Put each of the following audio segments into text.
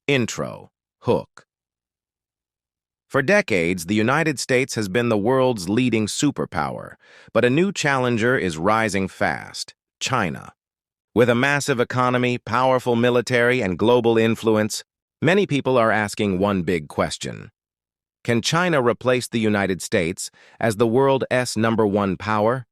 Intro. Hook. For decades, the United States has been the world's leading superpower, but a new challenger is rising fast: China. With a massive economy, powerful military, and global influence, many people are asking one big question. Can China replace the United States as the world's #1 power?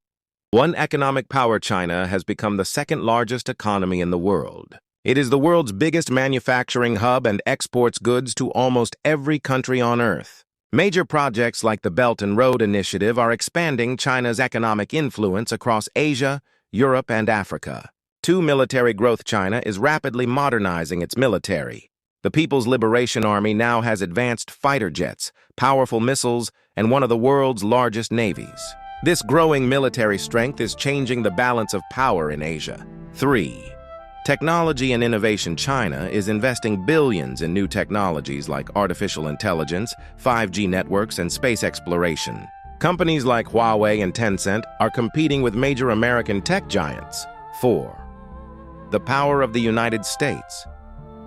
One economic power, China has become the second largest economy in the world. It is the world's biggest manufacturing hub and exports goods to almost every country on Earth. Major projects like the Belt and Road Initiative are expanding China's economic influence across Asia, Europe, and Africa. Military growth. China is rapidly modernizing its military. The People's Liberation Army now has advanced fighter jets, powerful missiles, and one of the world's largest navies. This growing military strength is changing the balance of power in Asia. 3. Technology and innovation. China is investing billions in new technologies like artificial intelligence, 5G networks, and space exploration. Companies like Huawei and Tencent are competing with major American tech giants. 4. The power of the United States.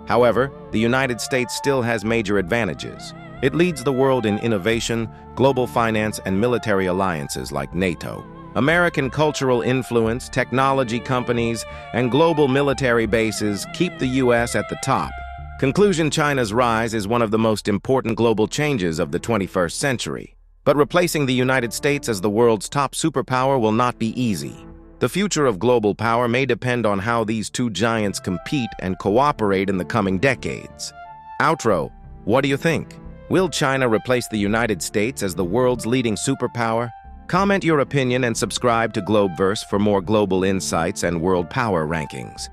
However, the United States still has major advantages. It leads the world in innovation, global finance, and military alliances like NATO. American cultural influence, technology companies, and global military bases keep the U.S. at the top. Conclusion: China's rise is one of the most important global changes of the 21st century. But replacing the United States as the world's top superpower will not be easy. The future of global power may depend on how these two giants compete and cooperate in the coming decades. Outro. What do you think? Will China replace the United States as the world's leading superpower? Comment your opinion and subscribe to Globeverse for more global insights and world power rankings.